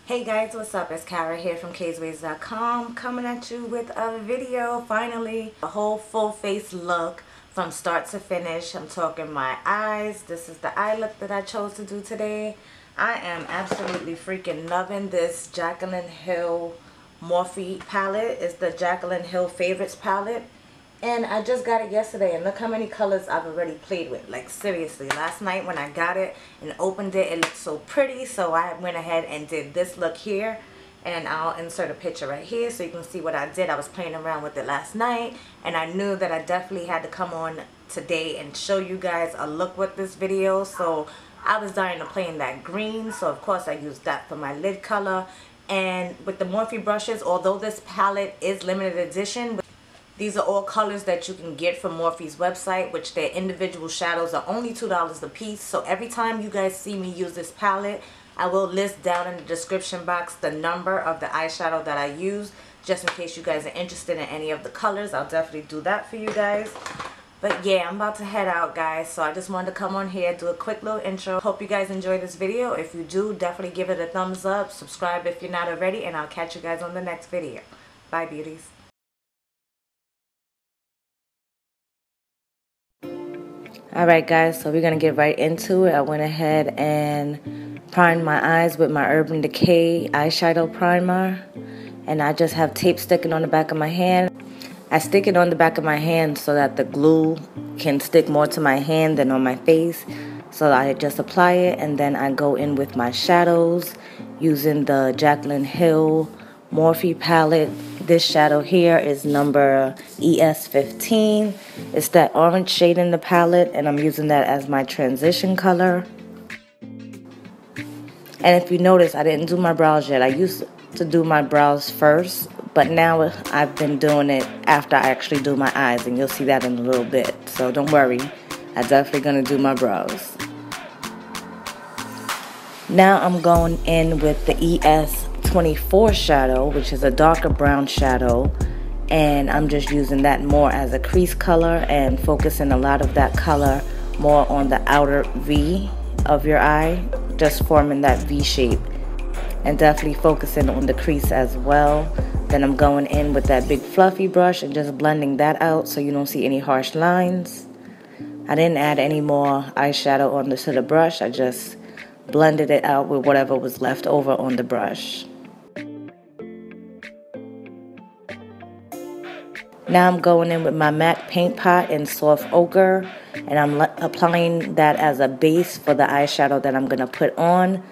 Hey guys, what's up? It's Kara here from kaysways.com coming at you with a video, finally. A whole full face look from start to finish. I'm talking my eyes. This is the eye look that I chose to do today. I am absolutely freaking loving this Jaclyn Hill Morphe palette. It's the Jaclyn Hill Favorites palette. And I just got it yesterday, and look how many colors I've already played with. Like, seriously, last night when I got it and opened it, it looked so pretty. So I went ahead and did this look here. And I'll insert a picture right here so you can see what I did. I was playing around with it last night, and I knew that I definitely had to come on today and show you guys a look with this video. So I was dying to play in that green, so of course I used that for my lid color. And with the Morphe brushes, although this palette is limited edition, these are all colors that you can get from Morphe's website, which their individual shadows are only $2 a piece. So every time you guys see me use this palette, I will list down in the description box the number of the eyeshadow that I use, just in case you guys are interested in any of the colors. I'll definitely do that for you guys. But yeah, I'm about to head out, guys. So I just wanted to come on here, do a quick little intro. Hope you guys enjoy this video. If you do, definitely give it a thumbs up. Subscribe if you're not already, and I'll catch you guys on the next video. Bye, beauties. Alright guys, so we're going to get right into it. I went ahead and primed my eyes with my Urban Decay eyeshadow primer. And I just have tape sticking on the back of my hand. I stick it on the back of my hand so that the glue can stick more to my hand than on my face. So I just apply it, and then I go in with my shadows using the Jaclyn Hill Morphe palette. This shadow here is number ES15. It's that orange shade in the palette, and I'm using that as my transition color. And if you notice, I didn't do my brows yet. I used to do my brows first, but now I've been doing it after I actually do my eyes, and you'll see that in a little bit. So don't worry, I'm definitely going to do my brows. Now I'm going in with the ES24 shadow, which is a darker brown shadow, and I'm just using that more as a crease color and focusing a lot of that color more on the outer V of your eye, just forming that V shape, and definitely focusing on the crease as well. Then I'm going in with that big fluffy brush and just blending that out so you don't see any harsh lines. I didn't add any more eyeshadow onto the brush. I just blended it out with whatever was left over on the brush. Now I'm going in with my MAC paint pot in soft ochre, and I'm applying that as a base for the eyeshadow that I'm going to put on.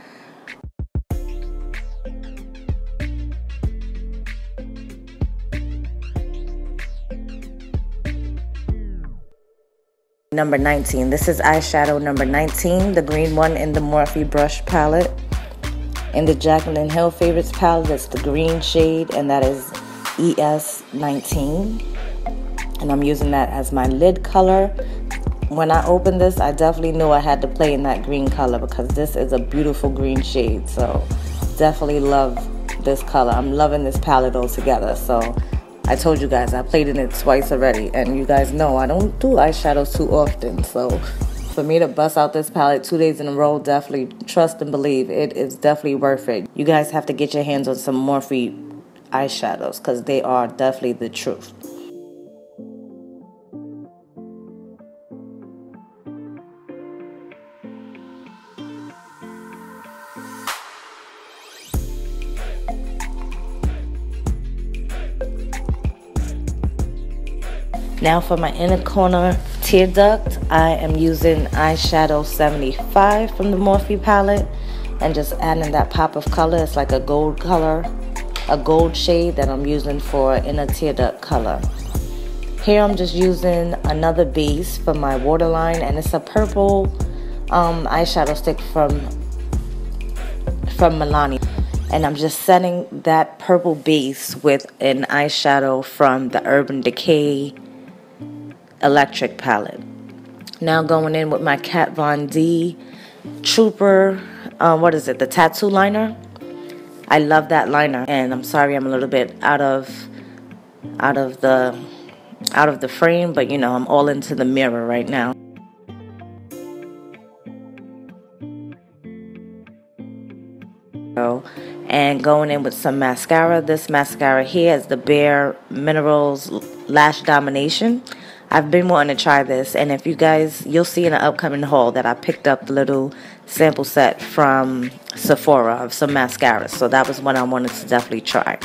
Number 19. This is eyeshadow number 19, the green one in the Morphe brush palette. In the Jaclyn Hill Favorites palette, it's the green shade, and that is ES19. And I'm using that as my lid color. When I opened this, I definitely knew I had to play in that green color because this is a beautiful green shade. So definitely love this color. I'm loving this palette altogether. So I told you guys I played in it twice already, and you guys know I don't do eyeshadows too often. So for me to bust out this palette 2 days in a row, definitely trust and believe it is definitely worth it. You guys have to get your hands on some Morphe eyeshadows because they are definitely the truth. Now for my inner corner tear duct, I am using eyeshadow 75 from the Morphe palette and just adding that pop of color. It's like a gold color, a gold shade that I'm using for inner tear duct color. Here I'm just using another base for my waterline, and it's a purple eyeshadow stick from Milani. And I'm just setting that purple base with an eyeshadow from the Urban Decay Electric palette. Now going in with my Kat Von D Trooper, what is it, the tattoo liner. I love that liner, and I'm sorry I'm a little bit out of the frame, but you know, I'm all into the mirror right now. and going in with some mascara. This mascara here is the Bare Minerals Lash Domination. I've been wanting to try this, and if you guys, you'll see in an upcoming haul that I picked up the little sample set from Sephora of some mascaras, so that was one I wanted to definitely try.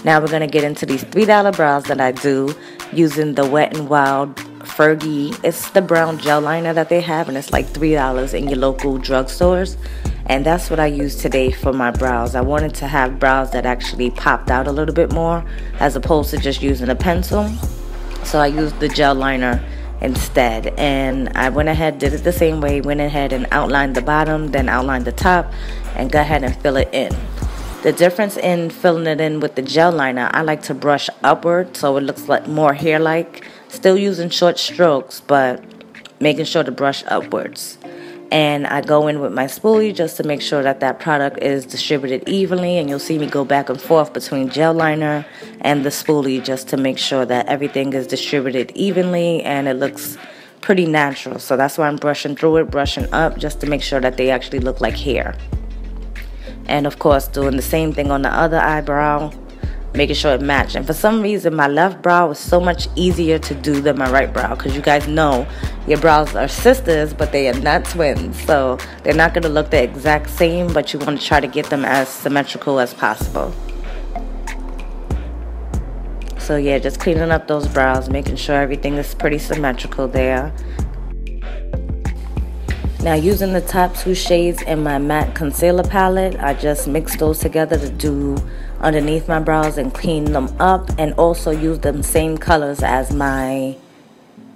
Now we're going to get into these $3 brows that I do using the Wet n Wild Fergie. It's the brown gel liner that they have, and it's like $3 in your local drugstores. And that's what I used today for my brows. I wanted to have brows that actually popped out a little bit more as opposed to just using a pencil. So I used the gel liner instead. And I went ahead, did it the same way, went ahead and outlined the bottom, then outlined the top, and go ahead and fill it in. The difference in filling it in with the gel liner, I like to brush upward so it looks like more hair-like. Still using short strokes, but making sure to brush upwards. And I go in with my spoolie just to make sure that that product is distributed evenly. And you'll see me go back and forth between gel liner and the spoolie just to make sure that everything is distributed evenly and it looks pretty natural. So that's why I'm brushing through it, brushing up, just to make sure that they actually look like hair. And of course, doing the same thing on the other eyebrow, making sure it matched. And for some reason, my left brow was so much easier to do than my right brow, because you guys know your brows are sisters, but they are not twins. So they're not going to look the exact same, but you want to try to get them as symmetrical as possible. So yeah, just cleaning up those brows, making sure everything is pretty symmetrical there. Now, using the top two shades in my matte concealer palette, I just mixed those together to do underneath my brows and clean them up, and also use them same colors as my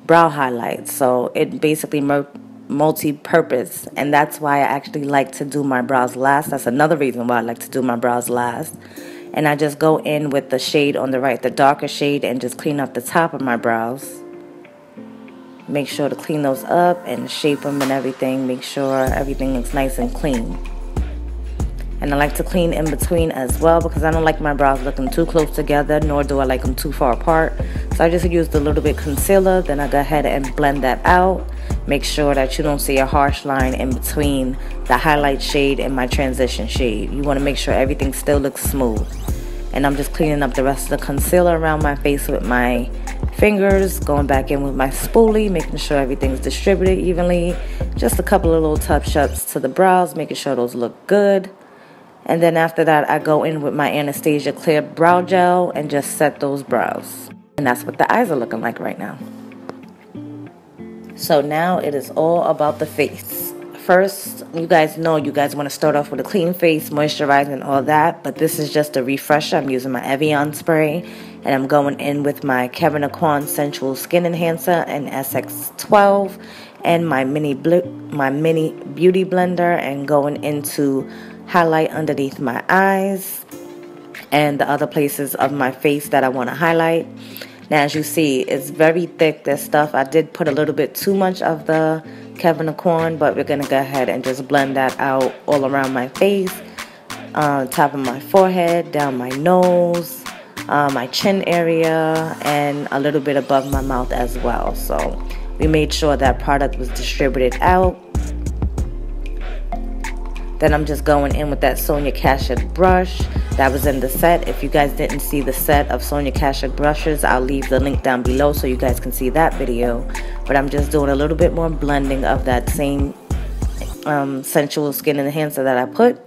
brow highlights. So it basically multi-purpose, and that's why I actually like to do my brows last. That's another reason why I like to do my brows last. And I just go in with the shade on the right, the darker shade, and just clean up the top of my brows. Make sure to clean those up and shape them and everything. Make sure everything looks nice and clean. And I like to clean in between as well, because I don't like my brows looking too close together, nor do I like them too far apart. So I just used a little bit concealer, then I go ahead and blend that out. Make sure that you don't see a harsh line in between the highlight shade and my transition shade. You want to make sure everything still looks smooth. And I'm just cleaning up the rest of the concealer around my face with my fingers, going back in with my spoolie, making sure everything's distributed evenly. Just a couple of little touch-ups to the brows, making sure those look good. And then after that, I go in with my Anastasia clear brow gel and just set those brows. And that's what the eyes are looking like right now. So now it is all about the face. First, you guys know you guys want to start off with a clean face, moisturize and all that, but this is just a refresher. I'm using my Evian spray, and I'm going in with my Kevyn Aucoin Sensual Skin Enhancer and SX12 and my mini beauty blender, and going into highlight underneath my eyes and the other places of my face that I want to highlight. Now, as you see, it's very thick, this stuff. I did put a little bit too much of the Kevyn Aucoin, but we're going to go ahead and just blend that out all around my face, top of my forehead, down my nose, my chin area, and a little bit above my mouth as well. So we made sure that product was distributed out. Then I'm just going in with that Sonia Kashuk brush that was in the set. If you guys didn't see the set of Sonia Kashuk brushes, I'll leave the link down below so you guys can see that video. But I'm just doing a little bit more blending of that same Sensual Skin Enhancer that I put.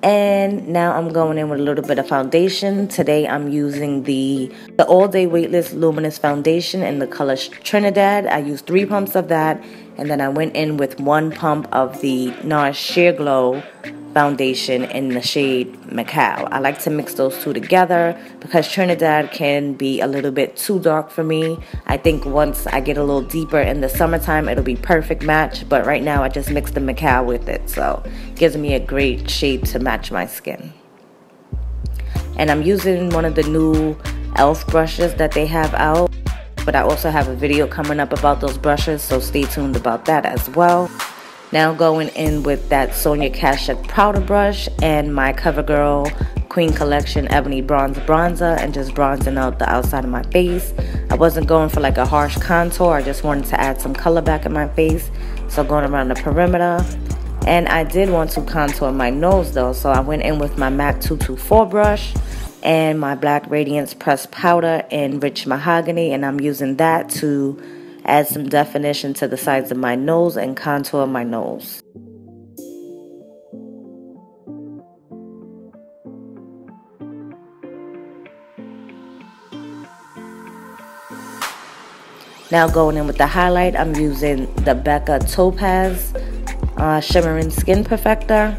And now I'm going in with a little bit of foundation. Today I'm using the All Day Weightless Luminous Foundation in the color Trinidad. I used 3 pumps of that, and then I went in with 1 pump of the Nars Sheer Glow foundation in the shade Macao. I like to mix those two together because Trinidad can be a little bit too dark for me. I think once I get a little deeper in the summertime, it'll be perfect match, but right now I just mixed the Macao with it, so it gives me a great shade to match my skin. And I'm using one of the new e.l.f. brushes that they have out, but I also have a video coming up about those brushes, so stay tuned about that as well. Now going in with that Sonia Kashuk powder brush and my CoverGirl Queen Collection Ebony Bronze Bronzer, and just bronzing out the outside of my face. I wasn't going for like a harsh contour, I just wanted to add some color back in my face. So going around the perimeter And I did want to contour my nose though, so I went in with my MAC 224 brush and my Black Radiance pressed powder in Rich Mahogany, and I'm using that to add some definition to the sides of my nose and contour my nose. Now going in with the highlight, I'm using the Becca Topaz Shimmering Skin Perfector,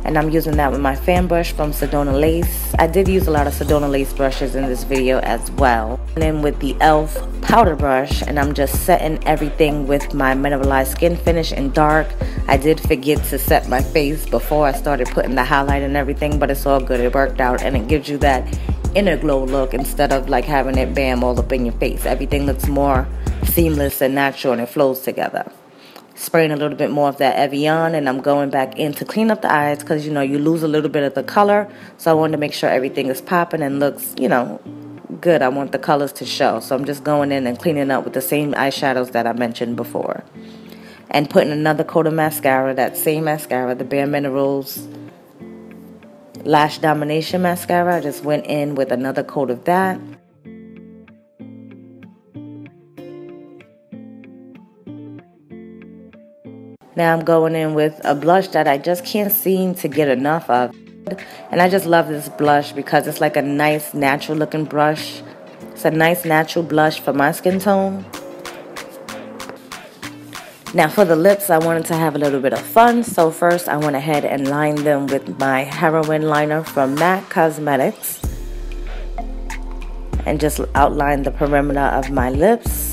and I'm using that with my fan brush from Sedona Lace. I did use a lot of Sedona Lace brushes in this video as well. And then with the e.l.f. powder brush, and I'm just setting everything with my Mineralized Skin Finish in dark. I did forget to set my face before I started putting the highlight and everything, but it's all good. It worked out, and it gives you that inner glow look instead of like having it bam all up in your face. Everything looks more seamless and natural, and it flows together. Spraying a little bit more of that Evian, and I'm going back in to clean up the eyes because, you know, you lose a little bit of the color. So I wanted to make sure everything is popping and looks, you know, good. I want the colors to show. So I'm just going in and cleaning up with the same eyeshadows that I mentioned before. And putting another coat of mascara, that same mascara, the Bare Minerals Lash Domination mascara. I just went in with another coat of that. Now I'm going in with a blush that I just can't seem to get enough of. And I just love this blush because it's like a nice natural looking brush. It's a nice natural blush for my skin tone. Now for the lips, I wanted to have a little bit of fun. So first I went ahead and lined them with my Heroin liner from MAC Cosmetics. And just outlined the perimeter of my lips.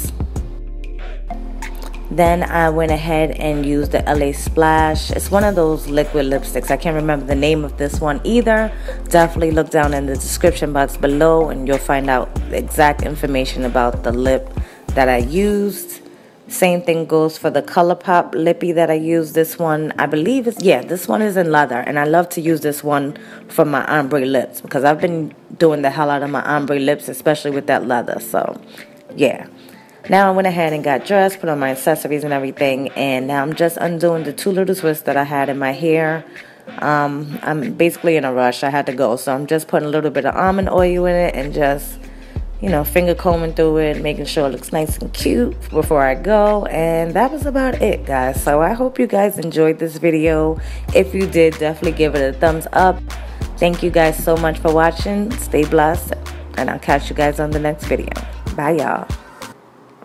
Then I went ahead and used the LA Splash. It's one of those liquid lipsticks. I can't remember the name of this one either. Definitely look down in the description box below and you'll find out the exact information about the lip that I used. Same thing goes for the ColourPop lippy that I used. This one, I believe is, yeah, this one is in leather. And I love to use this one for my ombre lips because I've been doing the hell out of my ombre lips, especially with that leather. So, yeah. Now I went ahead and got dressed, put on my accessories and everything, and now I'm just undoing the two little twists that I had in my hair. I'm basically in a rush. I had to go, so I'm just putting a little bit of almond oil in it and just, you know, finger combing through it, making sure it looks nice and cute before I go. And that was about it, guys. So I hope you guys enjoyed this video. If you did, definitely give it a thumbs up. Thank you guys so much for watching. Stay blessed, and I'll catch you guys on the next video. Bye, y'all.